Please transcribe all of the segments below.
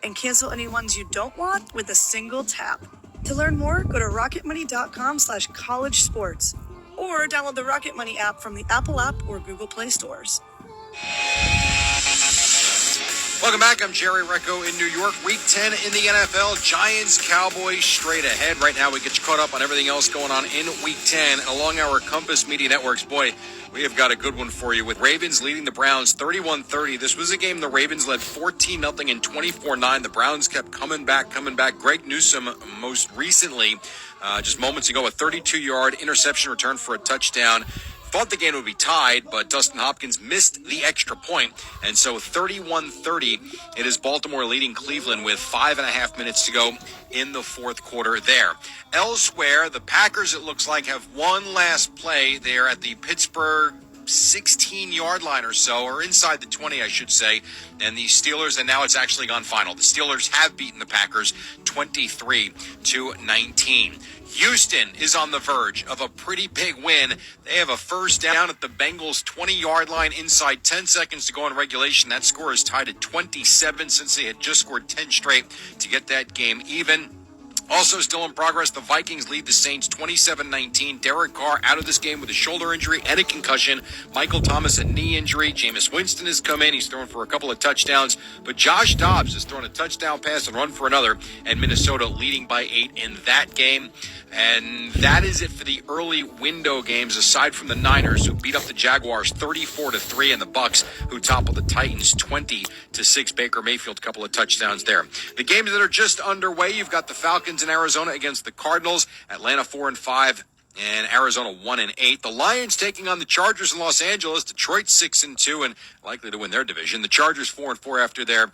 and cancel any ones you don't want with a single tap. To learn more, go to rocketmoney.com/college sports or download the Rocket Money app from the Apple app or Google Play stores. Welcome back. I'm Jerry Recco in New York. Week 10 in the NFL. Giants, Cowboys straight ahead. Right now we get you caught up on everything else going on in Week 10. And along our Compass Media Networks, boy, we have got a good one for you with Ravens leading the Browns 31-30. This was a game the Ravens led 14-0 and 24-9. The Browns kept coming back. Greg Newsome most recently, just moments ago, a 32-yard interception return for a touchdown. Thought the game would be tied, but Dustin Hopkins missed the extra point. And so 31-30, it is Baltimore leading Cleveland with 5.5 minutes to go in the fourth quarter there. Elsewhere, the Packers, it looks like, have one last play there at the Pittsburgh 16-yard line or so, or inside the 20, I should say. And the Steelers, and now it's actually gone final. The Steelers have beaten the Packers 23-19. Houston is on the verge of a pretty big win. They have a first down at the Bengals 20-yard line inside 10 seconds to go in regulation. That score is tied at 27 since they had just scored 10 straight to get that game even. Also still in progress, the Vikings lead the Saints 27-19. Derek Carr out of this game with a shoulder injury and a concussion. Michael Thomas a knee injury. Jameis Winston has come in. He's thrown for a couple of touchdowns. But Josh Dobbs has thrown a touchdown pass and run for another. And Minnesota leading by 8 in that game. And that is it for the early window games, aside from the Niners, who beat up the Jaguars 34-3, and the Bucs, who toppled the Titans 20-6. Baker Mayfield, a couple of touchdowns there. The games that are just underway, you've got the Falcons in Arizona against the Cardinals, Atlanta 4-5, and Arizona 1-8. The Lions taking on the Chargers in Los Angeles. Detroit 6-2 and likely to win their division. The Chargers 4-4 after their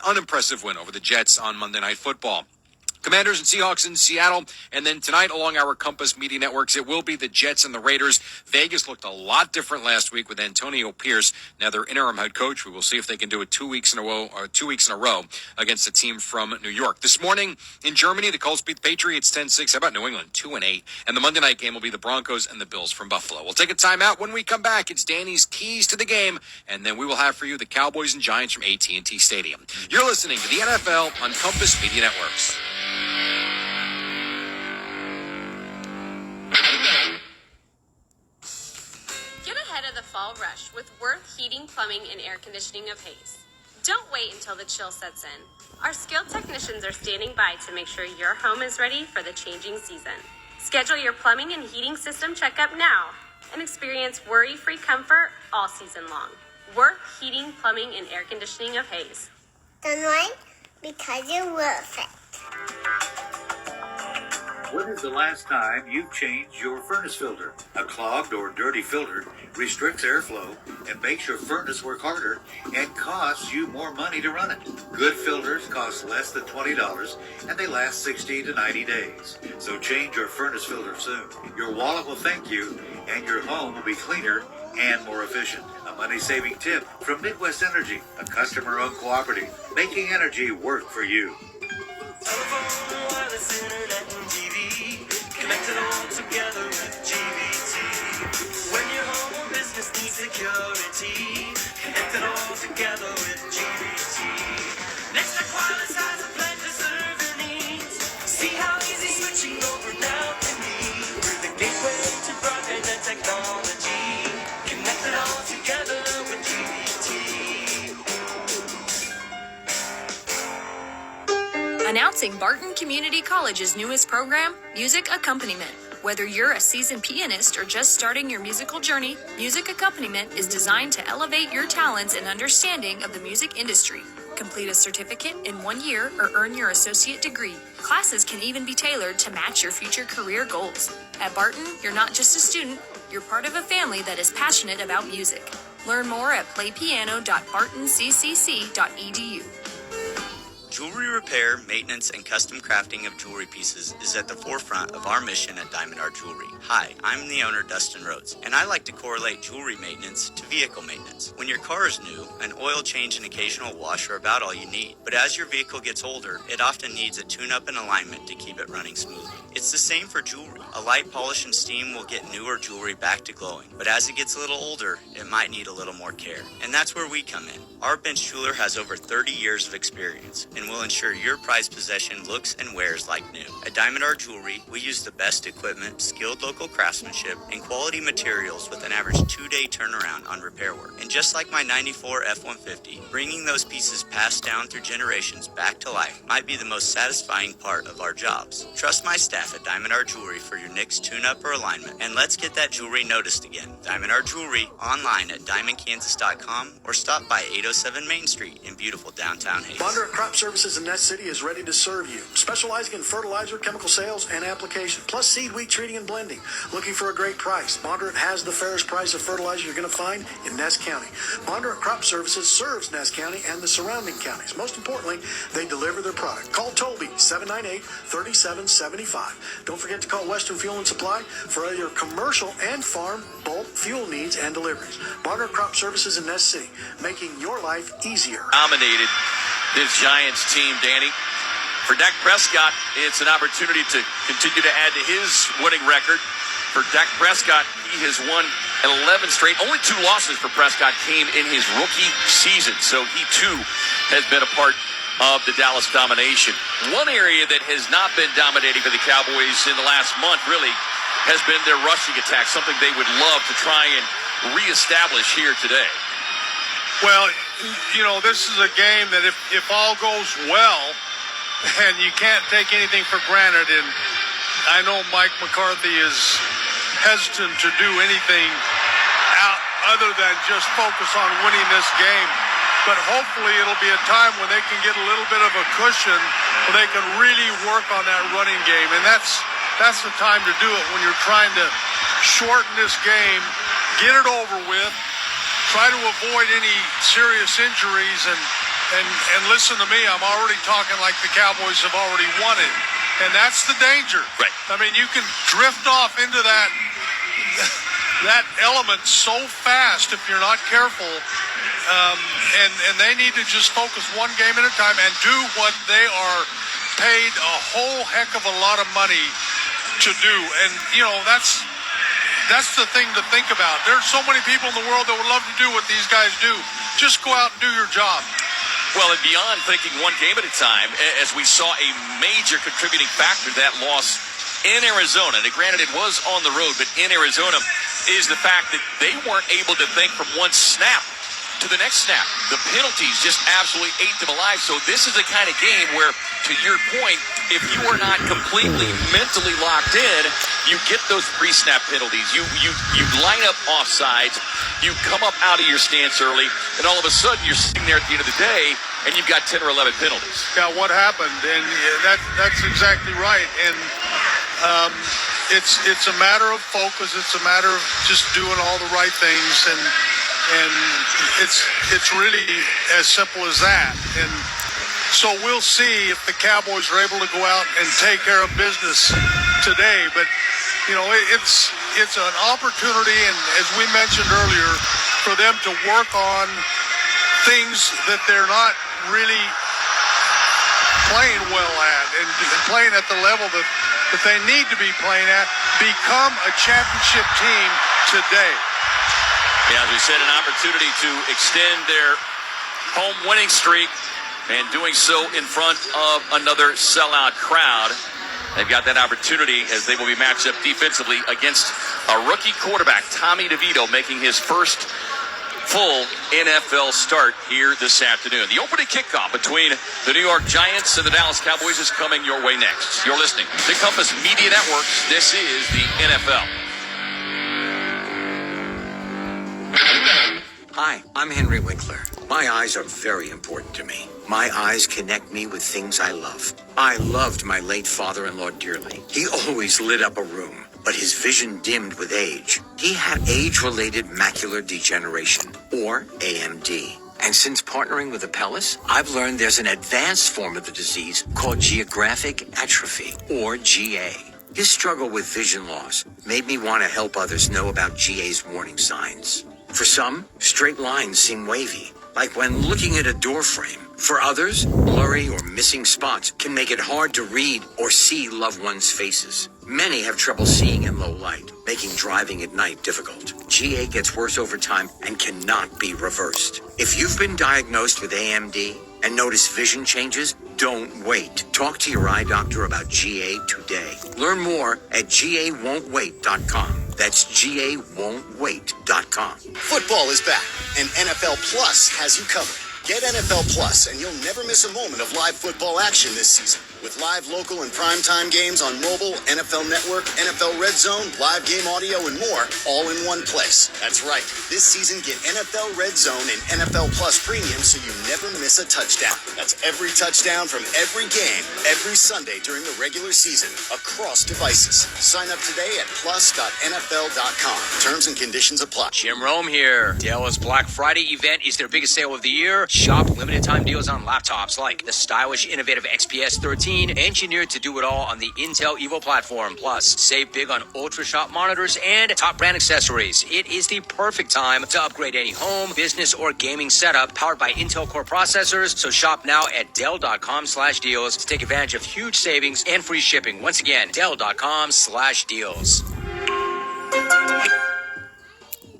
unimpressive win over the Jets on Monday Night Football. Commanders and Seahawks in Seattle. And then tonight along our Compass Media Networks, it will be the Jets and the Raiders. Vegas looked a lot different last week with Antonio Pierce, now their interim head coach. We will see if they can do it 2 weeks in a row against a team from New York. This morning in Germany, the Colts beat the Patriots 10-6. How about New England 2-8? And the Monday night game will be the Broncos and the Bills from Buffalo. We'll take a timeout. When we come back, it's Danny's keys to the game. And then we will have for you the Cowboys and Giants from AT&T Stadium. You're listening to the NFL on Compass Media Networks. Get ahead of the fall rush with Worth Heating, Plumbing, and Air Conditioning of Hayes. Don't wait until the chill sets in. Our skilled technicians are standing by to make sure your home is ready for the changing season. Schedule your plumbing and heating system checkup now and experience worry-free comfort all season long. Worth Heating, Plumbing, and Air Conditioning of Hayes. Don't wait, because you're worth it. When is the last time you've changed your furnace filter? A clogged or dirty filter restricts airflow and makes your furnace work harder and costs you more money to run it. Good filters cost less than $20 and they last 60 to 90 days. So change your furnace filter soon. Your wallet will thank you and your home will be cleaner and more efficient. A money-saving tip from Midwest Energy, a customer-owned cooperative, making energy work for you. Telephone, wireless, internet, and TV, connected all together with GVT. When your home or business needs security, connected all together with GVT. Nextech Wireless has a plan to serve your needs. See how easy switching over now can be. We're the gateway to broadband and technology, connected all together with GVT. Announcing Barton Community College's newest program, Music Accompaniment. Whether you're a seasoned pianist or just starting your musical journey, Music Accompaniment is designed to elevate your talents and understanding of the music industry. Complete a certificate in 1 year or earn your associate degree. Classes can even be tailored to match your future career goals. At Barton, you're not just a student, you're part of a family that is passionate about music. Learn more at playpiano.bartonccc.edu. Jewelry repair, maintenance, and custom crafting of jewelry pieces is at the forefront of our mission at Diamond Art Jewelry. Hi, I'm the owner, Dustin Rhodes, and I like to correlate jewelry maintenance to vehicle maintenance. When your car is new, an oil change and occasional wash are about all you need. But as your vehicle gets older, it often needs a tune-up and alignment to keep it running smoothly. It's the same for jewelry. A light polish and steam will get newer jewelry back to glowing, but as it gets a little older, it might need a little more care. And that's where we come in. Our bench jeweler has over 30 years of experience and will ensure your prized possession looks and wears like new. At Diamond Art Jewelry, we use the best equipment, skilled local craftsmanship, and quality materials with an average 2-day turnaround on repair work. And just like my 94 F-150, bringing those pieces passed down through generations back to life might be the most satisfying part of our jobs. Trust my staff at Diamond Art Jewelry for your next tune-up or alignment, and let's get that jewelry noticed again. Diamond Art Jewelry, online at diamondkansas.com or stop by 807 Main Street in beautiful downtown Hays. Bondurant Crop Services in Nest City is ready to serve you, specializing in fertilizer, chemical sales, and application, plus seed, wheat treating, and blending. Looking for a great price? Bondurant has the fairest price of fertilizer you're going to find in Ness County. Bondurant Crop Services serves Ness County and the surrounding counties. Most importantly, they deliver their product. Call Toby, 798-3775. Don't forget to call Western Fuel and Supply for all your commercial and farm bulk fuel needs and deliveries. Bondurant Crop Services in Ness City, making your life easier. Dominated this Giants team, Danny. For Dak Prescott, it's an opportunity to continue to add to his winning record. For Dak Prescott, he has won 11 straight. Only 2 losses for Prescott came in his rookie season, so he too has been a part of the Dallas domination. One area that has not been dominating for the Cowboys in the last month really has been their rushing attack, something they would love to try and reestablish here today. Well, you know, this is a game that if all goes well, and you can't take anything for granted, and I know Mike McCarthy is hesitant to do anything other than just focus on winning this game. But hopefully it'll be a time when they can get a little bit of a cushion where they can really work on that running game. And that's the time to do it, when you're trying to shorten this game, get it over with, try to avoid any serious injuries, and listen to me, I'm already talking like the Cowboys have already won it. And that's the danger. Right. I mean, you can drift off into that element so fast if you're not careful. And they need to just focus one game at a time and do what they are paid a whole heck of a lot of money to do. And, you know, that's the thing to think about. There's so many people in the world that would love to do what these guys do. Just go out and do your job. Well, and beyond thinking one game at a time, as we saw a major contributing factor to that loss in Arizona, and granted it was on the road, but in Arizona, is the fact that they weren't able to think from one snap to the next snap. The penalties just absolutely ate them alive. So this is the kind of game where, to your point, if you are not completely mentally locked in, you get those pre-snap penalties. You line up offsides, you come up out of your stance early, and all of a sudden you're sitting there at the end of the day and you've got 10 or 11 penalties. Yeah, what happened? And that's exactly right. And it's a matter of focus. It's a matter of just doing all the right things, and it's really as simple as that. And so we'll see if the Cowboys are able to go out and take care of business today. But you know, it's an opportunity, and as we mentioned earlier, for them to work on things that they're not really playing well at, and playing at the level that they need to be playing at, become a championship team today. Yeah, as we said, an opportunity to extend their home winning streak, and doing so in front of another sellout crowd. They've got that opportunity as they will be matched up defensively against a rookie quarterback, Tommy DeVito, making his first full NFL start here this afternoon. The opening kickoff between the New York Giants and the Dallas Cowboys is coming your way next. You're listening to Compass Media Networks. This is the NFL. Hi, I'm Henry Winkler. My eyes are very important to me. My eyes connect me with things I love. I loved my late father-in-law dearly. He always lit up a room, but his vision dimmed with age. He had age-related macular degeneration, or AMD. And since partnering with Apellis, I've learned there's an advanced form of the disease called geographic atrophy, or GA. His struggle with vision loss made me want to help others know about GA's warning signs. For some, straight lines seem wavy, like when looking at a door frame. For others, blurry or missing spots can make it hard to read or see loved ones' faces. Many have trouble seeing in low light, making driving at night difficult. GA gets worse over time and cannot be reversed. If you've been diagnosed with AMD and notice vision changes, don't wait. Talk to your eye doctor about GA today. Learn more at GAWon'tWait.com. That's GAWon'tWait.com. Football is back, and NFL Plus has you covered. Get NFL Plus, and you'll never miss a moment of live football action this season. With live, local, and primetime games on mobile, NFL Network, NFL Red Zone, live game audio, and more, all in one place. That's right. This season, get NFL Red Zone and NFL Plus Premium so you never miss a touchdown. That's every touchdown from every game, every Sunday during the regular season, across devices. Sign up today at plus.nfl.com. Terms and conditions apply. Jim Rome here. Dell's Black Friday event is their biggest sale of the year. Shop limited time deals on laptops like the stylish, innovative XPS 13, engineered to do it all on the Intel Evo platform. Plus, save big on ultra sharp monitors and top brand accessories. It is the perfect time to upgrade any home, business, or gaming setup powered by Intel Core processors. So shop now at Dell.com/deals to take advantage of huge savings and free shipping. Once again, Dell.com/deals.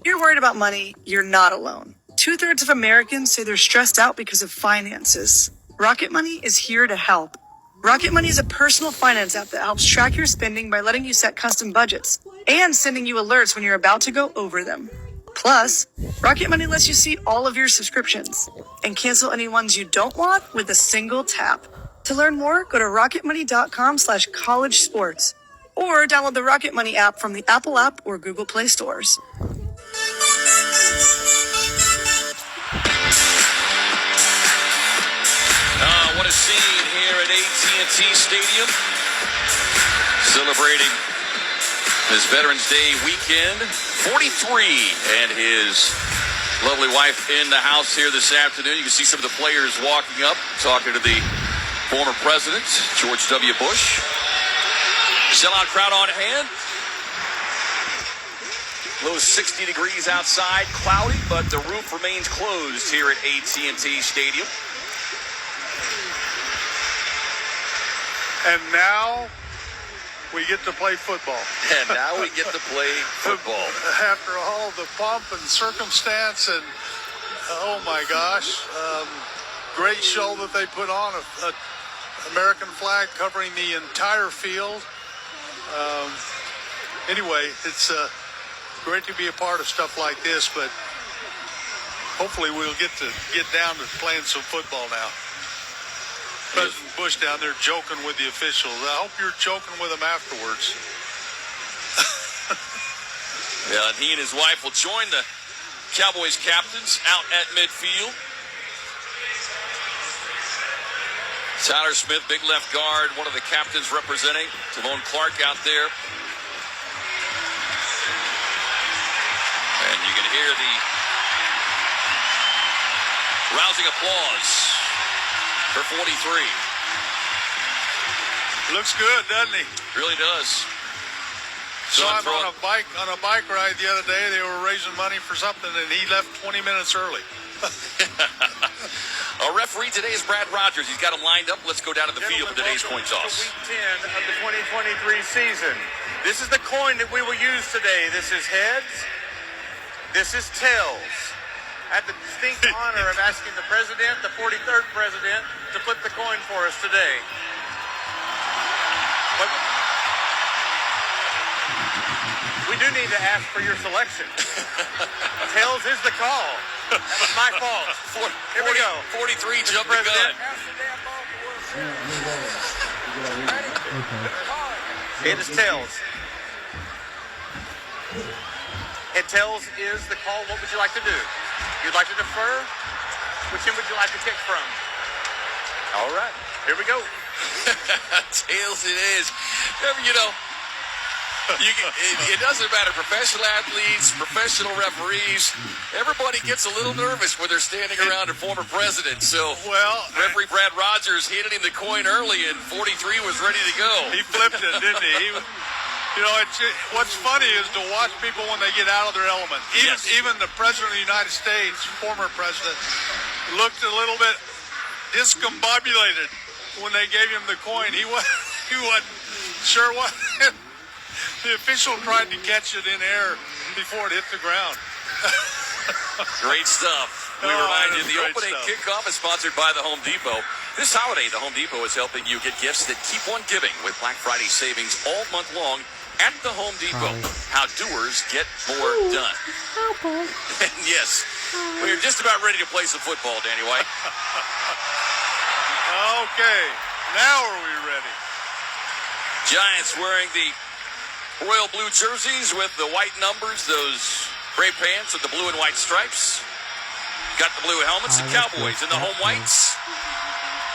You're worried about money, you're not alone. 2/3 of Americans say they're stressed out because of finances. Rocket Money is here to help. Rocket Money is a personal finance app that helps track your spending by letting you set custom budgets and sending you alerts when you're about to go over them. Plus, Rocket Money lets you see all of your subscriptions and cancel any ones you don't want with a single tap. To learn more, go to rocketmoney.com/college sports or download the Rocket Money app from the Apple App or Google Play stores. What a scene here at AT&T Stadium, celebrating his Veterans Day weekend. 43 and his lovely wife in the house here this afternoon. You can see some of the players walking up, talking to the former president, George W. Bush. Sellout crowd on hand. Low 60 degrees outside, cloudy, but the roof remains closed here at AT&T Stadium. And now we get to play football. And now we get to play football. After all the pomp and circumstance and, oh my gosh, great show that they put on, a American flag covering the entire field. Anyway, it's great to be a part of stuff like this, but hopefully we'll get down to playing some football now. President Bush down there joking with the officials. I hope you're joking with them afterwards. Yeah, and he and his wife will join the Cowboys captains out at midfield. Tyler Smith, big left guard, one of the captains representing. Timon Clark out there. And you can hear the rousing applause for 43. Looks good, doesn't he? Really does. So I'm on a bike ride the other day. They were raising money for something, and he left 20 minutes early. Our referee today is Brad Rogers. He's got him lined up. Let's go down to the field for today's coin toss. Week 10 of the 2023 season. This is the coin that we will use today. This is heads. This is tails. I had the distinct honor of asking the president, the 43rd president, to flip the coin for us today. But we do need to ask for your selection. Tails is the call. That was my fault. Here we go. 43 jumping the gun. It is tails. And tails is the call. What would you like to do? You'd like to defer? Which end would you like to kick from? All right. Here we go. Tails it is. You know, it doesn't matter. Professional athletes, professional referees, everybody gets a little nervous when they're standing around a former president. So, referee Brad Rogers handed him the coin early, and 43 was ready to go. He flipped it, didn't he? You know, what's funny is to watch people when they get out of their element. Even the president of the United States, former president, looked a little bit discombobulated when they gave him the coin. He wasn't sure what. The official tried to catch it in air before it hit the ground. Great stuff. We remind you, the opening kickoff is sponsored by the Home Depot. This holiday, the Home Depot is helping you get gifts that keep on giving with Black Friday savings all month long at the Home Depot. How doers get more done. And yes, we're just about ready to play some football, Danny White. Okay, now are we ready? Giants wearing the royal blue jerseys with the white numbers, those gray pants with the blue and white stripes. Got the blue helmets, the Cowboys in the home whites.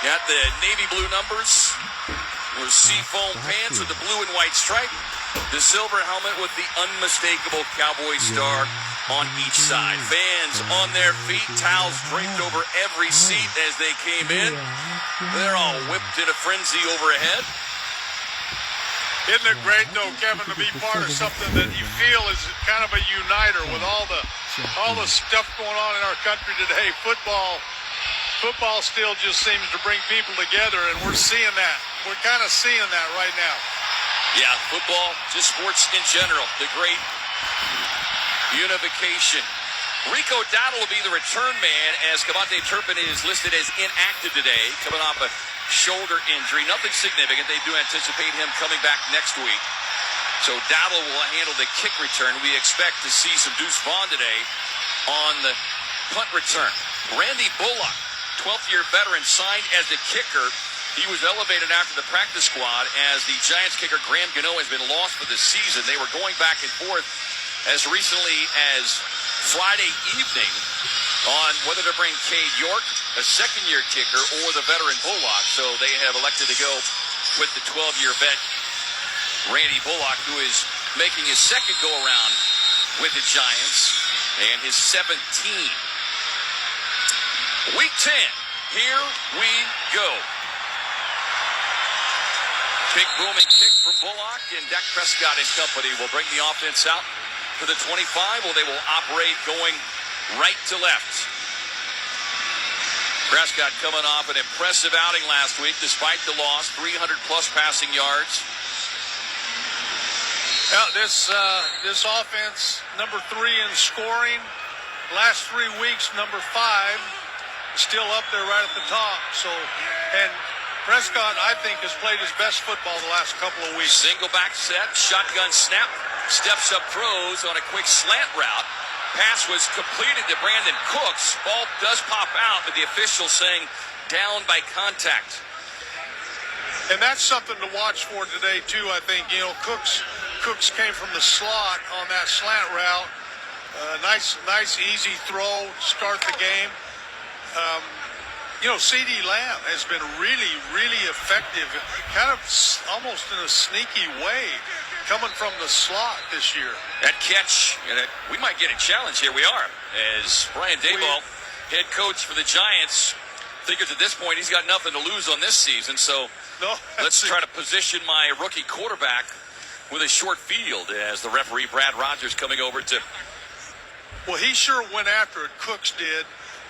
Got the navy blue numbers, those seafoam pants with the blue and white stripe. The silver helmet with the unmistakable Cowboy star on each side. Fans on their feet, towels draped over every seat as they came in. They're all whipped in a frenzy overhead. Isn't it great, though, Kevin, to be part of something that you feel is kind of a uniter with all the stuff going on in our country today? Football still just seems to bring people together, and we're seeing that. We're kind of seeing that right now. Yeah, football, just sports in general, the great unification. Rico Dowdle will be the return man as Cavante Turpin is listed as inactive today, coming off a shoulder injury. Nothing significant. They do anticipate him coming back next week. So Dowdle will handle the kick return. We expect to see some Deuce Vaughn today on the punt return. Randy Bullock, 12th-year veteran, signed as the kicker. He was elevated after the practice squad as the Giants kicker Graham Gano has been lost for the season. They were going back and forth as recently as Friday evening on whether to bring Cade York, a second-year kicker, or the veteran Bullock. So they have elected to go with the 12-year vet, Randy Bullock, who is making his second go-around with the Giants and his 17. Week 10, here we go. Big booming kick from Bullock, and Dak Prescott and company will bring the offense out to the 25, or they will operate going right to left. Prescott coming off an impressive outing last week despite the loss, 300-plus passing yards. Now, this offense, number 3 in scoring. Last 3 weeks, number 5, still up there right at the top. So, and Prescott, I think, has played his best football the last couple of weeks. Single back set, shotgun snap, steps up, throws on a quick slant route. Pass was completed to Brandon Cooks. Ball does pop out, but the official saying down by contact. And that's something to watch for today, too, I think. You know, Cooks came from the slot on that slant route. Nice, easy throw to start the game. You know, CeeDee Lamb has been really, really effective, kind of almost in a sneaky way, coming from the slot this year. That catch, and we might get a challenge here. We are, as Brian Daboll, head coach for the Giants, figures at this point he's got nothing to lose on this season. So let's try to position my rookie quarterback with a short field as the referee, Brad Rogers, coming over to. Well, he sure went after it, Cooks did,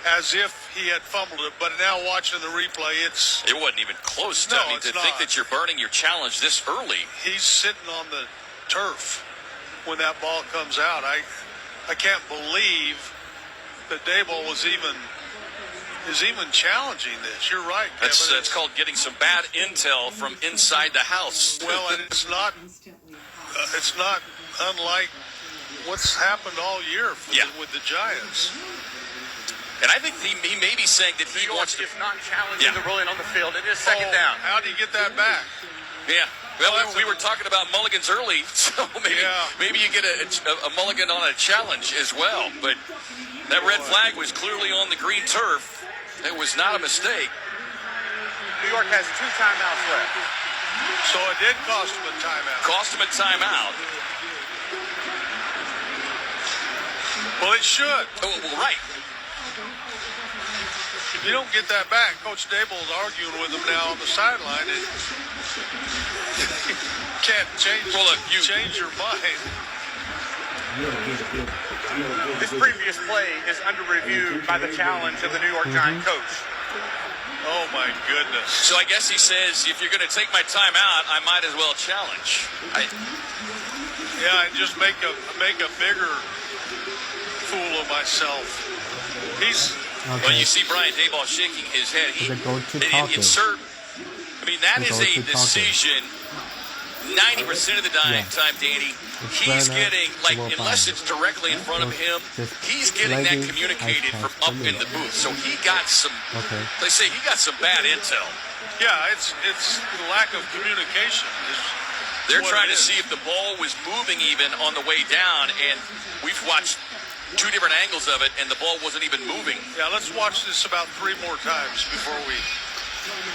as if he had fumbled it. But now watching the replay, it wasn't even close. No, I mean, to think that you're burning your challenge this early. He's sitting on the turf when that ball comes out. I can't believe that Daboll is even challenging this. You're right, Kevin. That's called getting some bad intel from inside the house. Well, and it's not unlike what's happened all year with the Giants. And I think he may be saying that he wants to. Is not challenging the ruling on the field. It is second down. How do you get that back? Yeah. Well, we were talking about mulligans early, so maybe you get a mulligan on a challenge as well. But that red flag was clearly on the green turf. It was not a mistake. New York has 2 timeouts left. So it did cost him a timeout. Cost him a timeout. Well, it should. Oh, well, right. If you don't get that back, Coach Daboll's arguing with him now on the sideline. And can't change your mind. This previous play is under review by the challenge of the New York Giants coach. Oh, my goodness. So I guess he says, if you're going to take my time out, I might as well challenge. Yeah, and just make a bigger fool of myself. Well, you see Brian Daboll shaking his head. That is a decision 90% of the time, Danny. He's getting, unless it's directly in front of him, he's getting that communicated from up in the booth. So he got some, they say he got some bad intel. Yeah, it's the lack of communication. They're trying to see if the ball was moving even on the way down, and we've watched two different angles of it, and the ball wasn't even moving. Yeah, let's watch this about 3 more times before we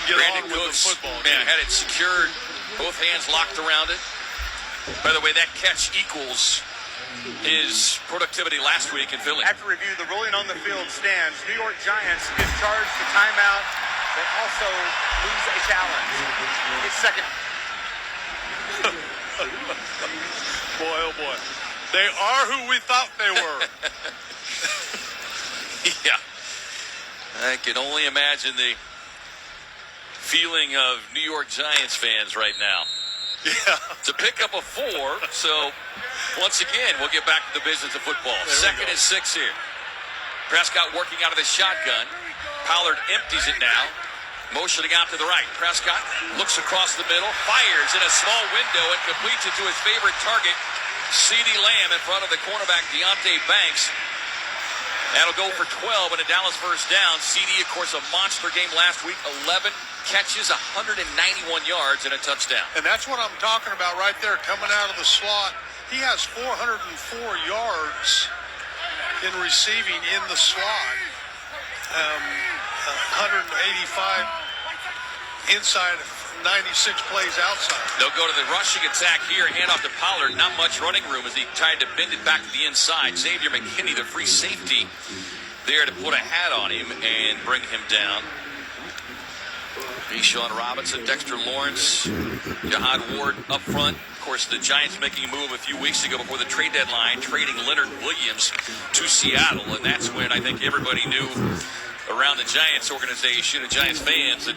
get Brandon on with Cooks, the football. Man, had it secured, both hands locked around it. By the way, that catch equals his productivity last week in Philly. After review, the ruling on the field stands. New York Giants discharge the timeout. They also lose a challenge. It's second. Boy, oh boy. They are who we thought they were. Yeah. I can only imagine the feeling of New York Giants fans right now. Yeah. To pick up a 4, so once again, we'll get back to the business of football. Second and 6 here. Prescott working out of the shotgun. Pollard empties it now. Motioning out to the right. Prescott looks across the middle, fires in a small window, and completes it to his favorite target, CeeDee Lamb, in front of the cornerback Deonte Banks. That'll go for 12 and a Dallas first down. CeeDee, of course, a monster game last week. 11 catches, 191 yards, and a touchdown. And that's what I'm talking about right there, coming out of the slot. He has 404 yards in receiving in the slot. 185 inside, 96 plays outside. They'll go to the rushing attack here. Hand off to Pollard. Not much running room as he tried to bend it back to the inside. Xavier McKinney, the free safety, there to put a hat on him and bring him down. Bijan Robinson, Dexter Lawrence, Jihad Ward up front. Of course, the Giants making a move a few weeks ago before the trade deadline, trading Leonard Williams to Seattle. And that's when I think everybody knew around the Giants organization and Giants fans that